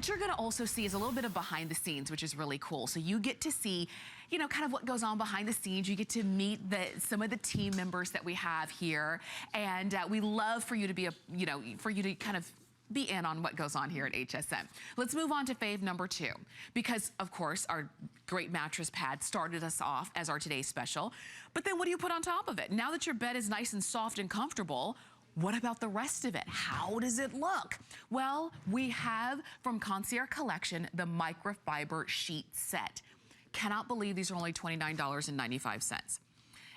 What you're gonna also see is a little bit of behind the scenes, which is really cool. So you get to see, you know, kind of what goes on behind the scenes. You get to meet some of the team members that we have here. And we love for you to be, for you to kind of be in on what goes on here at HSN. Let's move on to fave number 2, because of course our great mattress pad started us off as our today's special. But then what do you put on top of it? Now that your bed is nice and soft and comfortable, what about the rest of it? How does it look? Well, we have from Concierge Collection, the microfiber sheet set. Cannot believe these are only $29.95.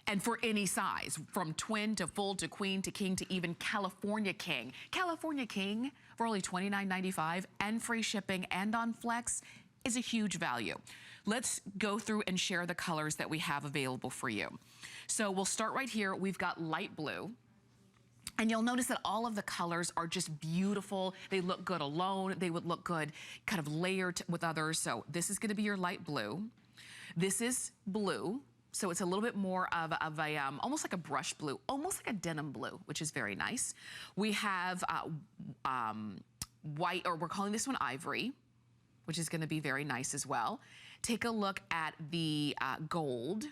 And for any size, from twin to full to queen to king to even California King. California King for only $29.95 and free shipping and on Flex is a huge value. Let's go through and share the colors that we have available for you. So we'll start right here. We've got light blue. And you'll notice that all of the colors are just beautiful. They look good alone. They would look good kind of layered with others. So this is gonna be your light blue. This is blue. So it's a little bit more of a almost like a brush blue, almost like a denim blue, which is very nice. We have white, or we're calling this one ivory, which is gonna be very nice as well. Take a look at the gold.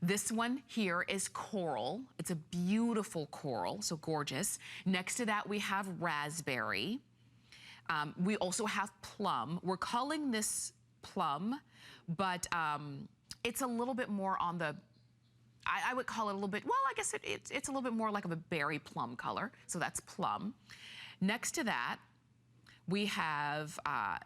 This one here is coral. It's a beautiful coral, so gorgeous. Next to that, we have raspberry. We also have plum. We're calling this plum, but it's a little bit more on the, I would call it a little bit, well, I guess it's a little bit more like of a berry plum color, so that's plum. Next to that, we have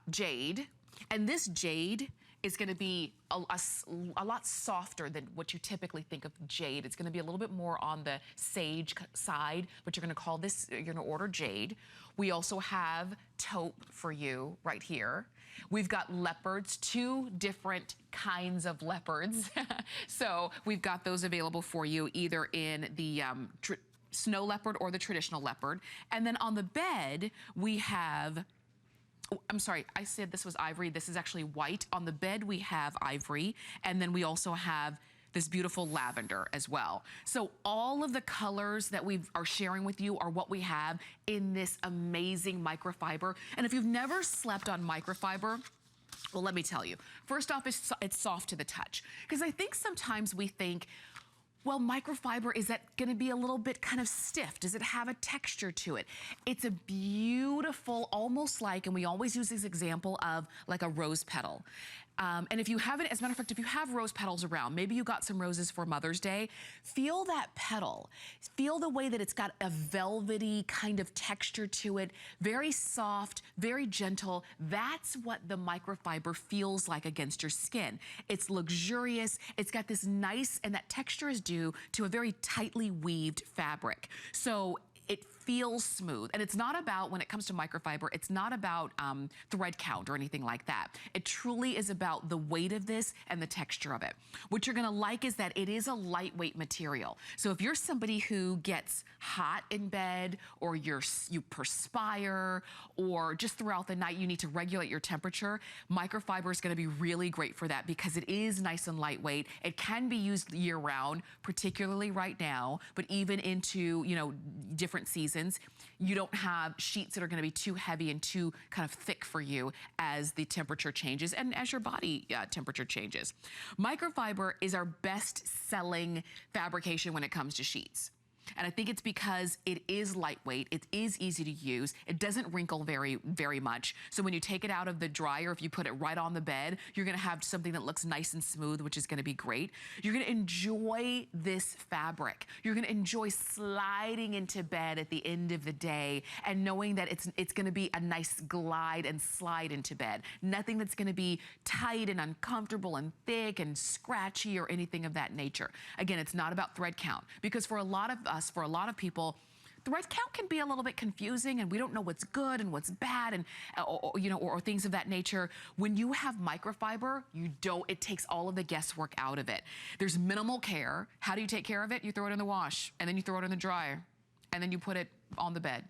jade, and this jade is gonna be a lot softer than what you typically think of jade. It's gonna be a little bit more on the sage side, but you're gonna call this, you're gonna order jade. We also have taupe for you right here. We've got leopards, 2 different kinds of leopards. So we've got those available for you either in the snow leopard or the traditional leopard. And then on the bed, we have, I'm sorry, I said this was ivory. This is actually white. On the bed, we have ivory. And then we also have this beautiful lavender as well. So all of the colors that we are sharing with you are what we have in this amazing microfiber. And if you've never slept on microfiber, well, let me tell you. First off, it's soft to the touch. Because I think sometimes we think, well, microfiber, is that gonna be a little bit kind of stiff? Does it have a texture to it? It's a beautiful, almost like, and we always use this example of like a rose petal. And if you haven't, as a matter of fact, if you have rose petals around, maybe you got some roses for Mother's Day, feel that petal. Feel the way that it's got a velvety kind of texture to it, very soft, very gentle. That's what the microfiber feels like against your skin. It's luxurious, it's got this nice, and that texture is due to a very tightly weaved fabric. So it feels smooth. And it's not about, when it comes to microfiber, it's not about thread count or anything like that. It truly is about the weight of this and the texture of it. What you're gonna like is that it is a lightweight material. So if you're somebody who gets hot in bed, or you perspire, or just throughout the night you need to regulate your temperature, microfiber is gonna be really great for that because it is nice and lightweight. It can be used year round, particularly right now, but even into, you know, different seasons. You don't have sheets that are gonna be too heavy and too kind of thick for you as the temperature changes and as your body temperature changes. Microfiber is our best selling fabrication when it comes to sheets. And I think it's because it is lightweight, it is easy to use, it doesn't wrinkle very, very much. So when you take it out of the dryer, if you put it right on the bed, you're gonna have something that looks nice and smooth, which is gonna be great. You're gonna enjoy this fabric. You're gonna enjoy sliding into bed at the end of the day and knowing that it's gonna be a nice glide and slide into bed. Nothing that's gonna be tight and uncomfortable and thick and scratchy or anything of that nature. Again, it's not about thread count, because for a lot of us, for a lot of people, thread count can be a little bit confusing and we don't know what's good and what's bad, and or things of that nature. When you have microfiber, it takes all of the guesswork out of it. There's minimal care. How do you take care of it? You throw it in the wash, and then you throw it in the dryer, and then you put it on the bed.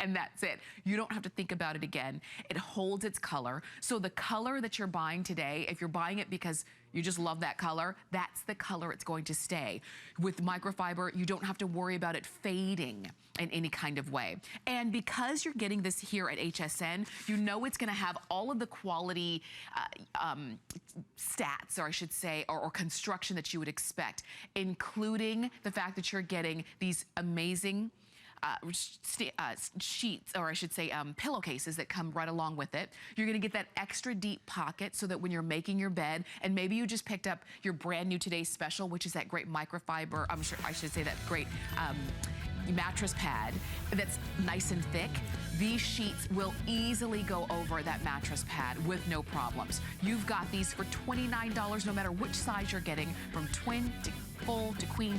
and that's it. You don't have to think about it again. It holds its color. So the color that you're buying today, if you're buying it because you just love that color, that's the color it's going to stay. With microfiber, you don't have to worry about it fading in any kind of way. And because you're getting this here at HSN, you know it's gonna have all of the quality stats, or I should say, or construction that you would expect, including the fact that you're getting these amazing sheets, or I should say pillowcases that come right along with it. You're gonna get that extra deep pocket so that when you're making your bed, and maybe you just picked up your brand new Today's Special, which is that great microfiber, I should say that great mattress pad that's nice and thick. These sheets will easily go over that mattress pad with no problems. You've got these for $29 no matter which size you're getting, from twin to full to queen.